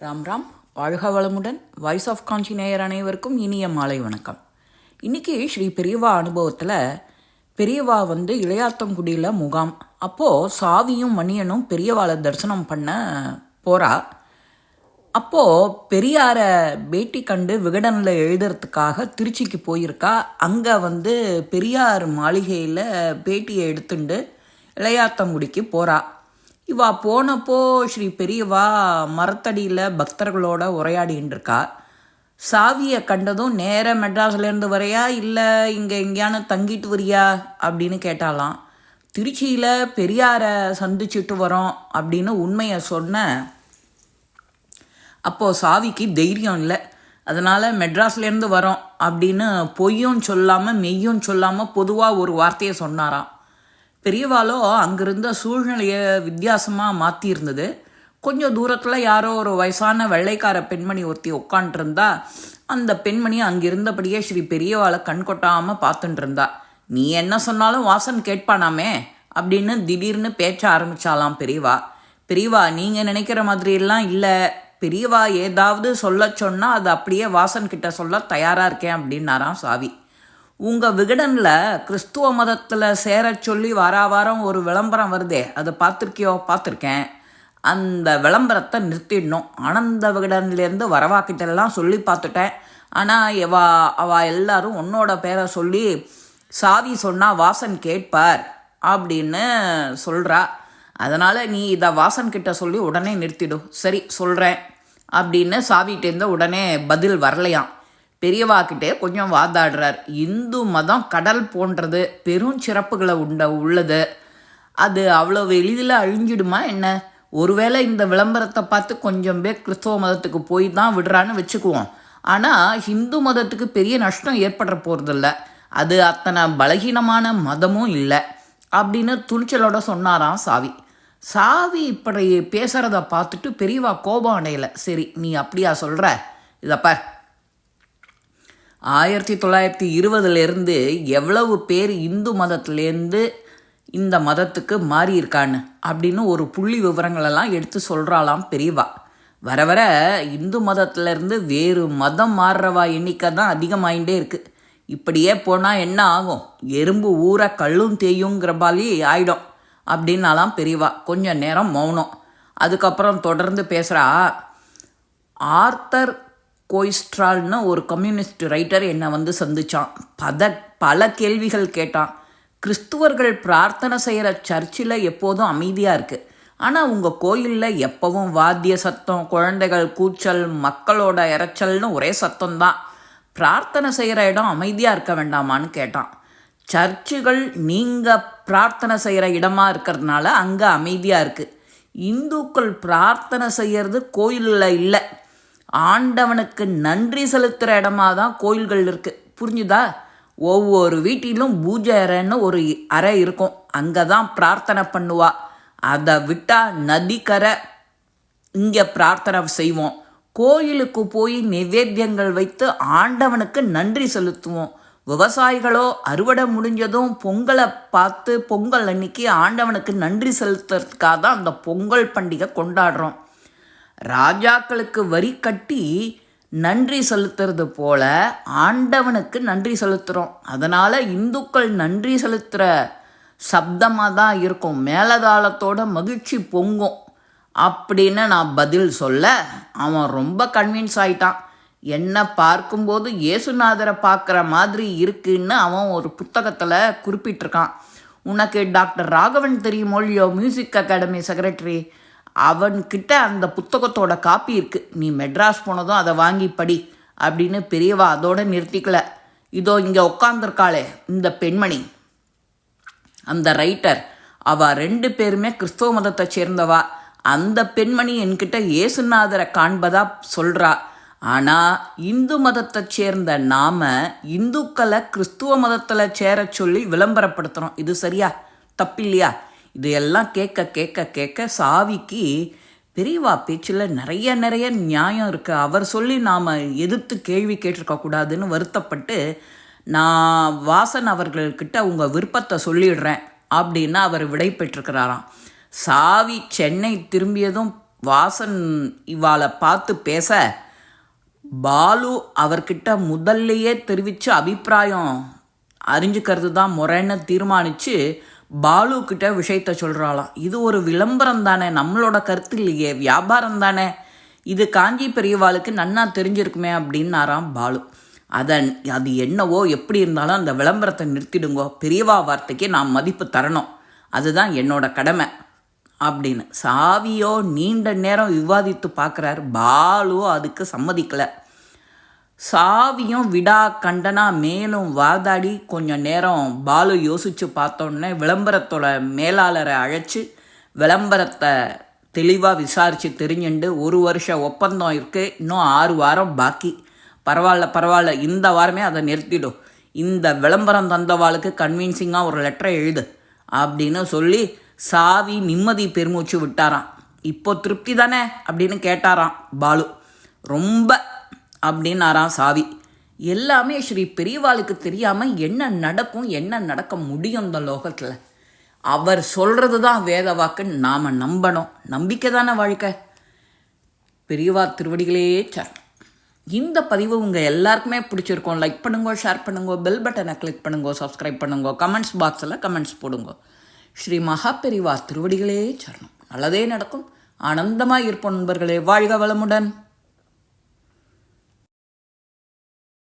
ராம் ராம், வாழ்க வளமுடன். Voice of காஞ்சி நேயர் அனைவருக்கும் இனிய மாலை வணக்கம். இன்றைக்கி ஸ்ரீ பெரியவா அனுபவத்தில் பெரியவா இளையாத்தங்குடியில் முகாம். அப்போது சாவியும் மணியனும் பெரியவாளை தரிசனம் பண்ண போகிறா. அப்போது பெரியாரை பேட்டி கண்டு விகடனில் எழுதுறதுக்காக திருச்சிக்கு போயிருக்கா. அங்கே பெரியார் மாளிகையில் பேட்டியை எடுத்துட்டு இளையாத்தங்குடிக்கு போகிறா. இவா போனப்போ ஸ்ரீ பெரியவா மரத்தடியில் பக்தர்களோட உரையாடின்னு இருக்கா. சாவியை கண்டதும் நேராக மெட்ராஸ்லேருந்து வரையா இல்லை இங்கே எங்கேயானு தங்கிட்டு வரியா அப்படின்னு கேட்டாலாம். திருச்சியில் பெரியாரை சந்திச்சுட்டு வரோம் அப்படின்னு உண்மையை சொன்ன. அப்போது சாவிக்கு தைரியம் இல்லை. அதனால் மெட்ராஸ்லேருந்து வரோம் அப்படின்னு பொய்யும் சொல்லாமல் மெய்யும் சொல்லாமல் பொதுவாக ஒரு வார்த்தையை சொன்னாராம். பெரியவாளோ அங்கிருந்த சூழ்நிலையை வித்தியாசமாக மாற்றியிருந்தது. கொஞ்சம் தூரத்தில் யாரோ ஒரு வயசான வெள்ளைக்கார பெண்மணி ஒருத்தி உட்காண்ட்ருந்தா. அந்த பெண்மணி அங்கிருந்தபடியே ஸ்ரீ பெரியவாளை கண்கொட்டாமல் பார்த்துட்டு இருந்தா. நீ என்ன சொன்னாலும் வாசன் கேட்பானாமே அப்படின்னு திடீர்னு பேச்ச ஆரம்பித்தாலாம் பெரியவா. பெரியவா, நீங்கள் நினைக்கிற மாதிரியெல்லாம் இல்லை. பெரியவா ஏதாவது சொல்ல சொன்னால் அது அப்படியே வாசன்கிட்ட சொல்ல தயாராக இருக்கேன் அப்படின்னாராம் சாவி. உங்கள் விகடனில் கிறிஸ்துவ மதத்தில் சேர சொல்லி வாரம் ஒரு விளம்பரம் வருதே, அதை பார்த்துருக்கியோ? பார்த்துருக்கேன். அந்த விளம்பரத்தை நிறுத்திடணும். ஆனந்த விகடன்லேருந்து வரவாக்கிட்டெல்லாம் சொல்லி பார்த்துட்டேன். ஆனால் அவள் எல்லாரும் உன்னோட பேரை சொல்லி சாவி சொன்னால் வாசன் கேட்பார் அப்படின்னு சொல்கிறா. அதனால் நீ இதை வாசன்கிட்ட சொல்லி உடனே நிறுத்திடும். சரி, சொல்கிறேன் அப்படின்னு சாவிகிட்டேருந்து உடனே பதில் வரலையாம். பெரியவாக்கிட்டே கொஞ்சம் வாதாடுறார். இந்து மதம் கடல் போன்றது, பெரும் சிறப்புகளை உள்ளது. அது அவ்வளோ எளிதில் அழிஞ்சிடுமா என்ன? ஒருவேளை இந்த விளம்பரத்தை பார்த்து கொஞ்சம் பேர் கிறிஸ்தவ மதத்துக்கு போய் தான் விடுறான்னு வச்சுக்குவோம். ஆனால் ஹிந்து மதத்துக்கு பெரிய நஷ்டம் ஏற்படுற போகிறதில்ல. அது அத்தனை பலகீனமான மதமும் இல்லை அப்படின்னு துணிச்சலோட சொன்னாராம் சாவி. சாவி இப்படி பேசுகிறத பார்த்துட்டு பெரியவா கோபம் அடையலை. சரி, நீ அப்படியா சொல்கிற? இதப்ப 1920 எவ்வளவு பேர் இந்து மதத்துலேருந்து இந்த மதத்துக்கு மாறியிருக்கான்னு அப்படின்னு ஒரு புள்ளி விவரங்களெல்லாம் எடுத்து சொல்கிறாலாம் பெரியவா. வர வர இந்து மதத்துலேருந்து வேறு மதம் மாறுறவா எண்ணிக்கை தான் அதிகமாகிட்டே இருக்குது. இப்படியே போனால் என்ன ஆகும்? எறும்பு ஊற கல்லும் தேயுங்கிற பாலி ஆயிடும் அப்படின்னாலாம் பெரியவா. கொஞ்சம் நேரம் மௌனம். அதுக்கப்புறம் தொடர்ந்து பேசுகிறா. ஆர்த்தர் கோயிஸ்ட்ரால்னு ஒரு கம்யூனிஸ்ட் ரைட்டர் என்னை சந்தித்தான். பல கேள்விகள் கேட்டான். கிறிஸ்துவர்கள் பிரார்த்தனை செய்கிற சர்ச்சில் எப்போதும் அமைதியாக இருக்குது. ஆனால் உங்கள் கோயிலில் எப்போவும் வாத்திய சத்தம், குழந்தைகள் கூச்சல், மக்களோட இறைச்சல்னு ஒரே சத்தம்தான். பிரார்த்தனை செய்கிற இடம் அமைதியாக இருக்க வேண்டாமான்னு கேட்டான். சர்ச்சுகள் நீங்கள் பிரார்த்தனை செய்கிற இடமா இருக்கிறதுனால அங்கே அமைதியாக இருக்குது. இந்துக்கள் பிரார்த்தனை செய்கிறது கோயிலில் இல்லை, ஆண்டவனுக்கு நன்றி செலுத்துகிற இடமா தான் கோயில்கள் இருக்குது. புரிஞ்சுதா? ஒவ்வொரு வீட்டிலும் பூஜை அறைன்னு ஒரு அறை இருக்கும். அங்கே தான் பிரார்த்தனை பண்ணுவா. அதை விட்டால் நதிக்கரை இங்கே பிரார்த்தனை செய்வோம். கோயிலுக்கு போய் நிவேத்தியங்கள் வைத்து ஆண்டவனுக்கு நன்றி செலுத்துவோம். விவசாயிகளோ அறுவடை முடிஞ்சதும் பொங்கலை பார்த்து பொங்கல் அன்னைக்கு ஆண்டவனுக்கு நன்றி செலுத்துறதுக்காக தான் அந்த பொங்கல் பண்டிகை கொண்டாடுறோம். ராஜாக்களுக்கு வரி கட்டி நன்றி செலுத்துறது போல ஆண்டவனுக்கு நன்றி செலுத்துகிறோம். அதனால் இந்துக்கள் நன்றி செலுத்துகிற சப்தமாக தான் இருக்கும். மேலதாளத்தோட மகிழ்ச்சி பொங்கும் அப்படின்னு நான் பதில் சொல்ல அவன் ரொம்ப கன்வின்ஸ் ஆகிட்டான். என்னை பார்க்கும்போது இயேசுநாதரை பார்க்குற மாதிரி இருக்குன்னு அவன் ஒரு புத்தகத்தில் குறிப்பிட்டிருக்கான். உனக்கு டாக்டர் ராகவன் தெரியுமோ இல்லையோ, மியூசிக் அகாடமி செக்ரட்டரி. அவன்கிட்ட அந்த புத்தகத்தோட காப்பி இருக்குது. நீ மெட்ராஸ் போனதும் அதை வாங்கி படி அப்படின்னு பெரியவா அதோடு நிறுத்திக்கல. இதோ இங்கே உட்காந்துருக்காளே இந்த பெண்மணி, அந்த ரைட்டர், அவள் 2 பேருமே கிறிஸ்தவ மதத்தை சேர்ந்தவா. அந்த பெண்மணி என்கிட்ட இயேசுநாதரை காண்பதா சொல்கிறா. ஆனால் இந்து மதத்தை சேர்ந்த நாம் இந்துக்களை கிறிஸ்துவ மதத்தில் சேர சொல்லி விளம்பரப்படுத்துகிறோம். இது சரியா? தப்பில்லையா? இதையெல்லாம் கேட்க கேட்க கேட்க சாவிக்கு பெரியவா பேச்சில் நிறைய நியாயம் இருக்குது. அவர் சொல்லி நாம் எதிர்த்து கேள்வி கேட்டிருக்கக்கூடாதுன்னு வருத்தப்பட்டு, நான் வாசன் அவர்கள்கிட்ட உங்கள் விருப்பத்தை சொல்லிடுறேன் அப்படின்னு அவர் விடை பெற்றிருக்கிறாராம். சாவி சென்னை திரும்பியதும் வாசன் இவாளை பார்த்து பேச பாலு அவர்கிட்ட முதல்லையே தெரிவித்து அபிப்பிராயம் அறிஞ்சிக்கிறது தான் முறைன்னு தீர்மானித்து பாலு கிட்ட விஷயத்த சொல்கிறாளாம். இது ஒரு விளம்பரம் தானே, நம்மளோட கருத்து இல்லையே, வியாபாரம் தானே, இது காஞ்சி பெரியவாளுக்கு நன்னா தெரிஞ்சிருக்குமே அப்படின்னாராம் பாலு. அது என்னவோ எப்படி இருந்தாலும் அந்த விளம்பரத்தை நிறுத்திடுங்கோ, பெரியவா வார்த்தைக்கு நான் மதிப்பு தரணும், அதுதான் என்னோட கடமை அப்படின்னு சாவியோ நீண்ட நேரம் விவாதித்து பார்க்குறாரு. பாலு அதுக்கு சம்மதிக்கலை. சாவியும் விடா கண்டனா மேலும் வாதாடி கொஞ்சம் நேரம் பாலு யோசித்து பார்த்தோன்னே விளம்பரத்தோட மேலாளரை அழைச்சி விளம்பரத்தை தெளிவாக விசாரித்து தெரிஞ்சுண்டு 1 வருஷ ஒப்பந்தம் இருக்குது, இன்னும் 6 வாரம் பாக்கி, பரவாயில்ல இந்த வாரமே அதை நிறுத்திடும், இந்த விளம்பரம் தந்தவாளுக்கு கன்வின்சிங்காக ஒரு லெட்டரை எழுது அப்படின்னு சொல்லி சாவி நிம்மதி பெருமூச்சு விட்டாராம். இப்போ திருப்தி தானே அப்படின்னு கேட்டாராம் பாலு. ரொம்ப அப்படின்னாராம் சாவி. எல்லாமே ஸ்ரீ பெரியவாளுக்கு தெரியாமல் என்ன நடக்கும் என்ன நடக்க முடியும் இந்த லோகத்தில்? அவர் சொல்கிறது தான் வேத வாக்குன்னு நாம் நம்பணும். நம்பிக்கை தானே வாழ்க்கை. பெரியவா திருவடிகளே சரணம். இந்த பதிவு உங்கள் எல்லாருக்குமே பிடிச்சிருக்கோம். லைக் பண்ணுங்க, ஷேர் பண்ணுங்க, பெல் பட்டனை கிளிக் பண்ணுங்க, சப்ஸ்கிரைப் பண்ணுங்க, கமெண்ட்ஸ் பாக்ஸில் கமெண்ட்ஸ் போடுங்க. ஸ்ரீ மகா பெரியவா திருவடிகளே சரணம். நல்லதே நடக்கும். ஆனந்தமாக இருப்போம் நண்பர்களே. வாழ்க வளமுடன்.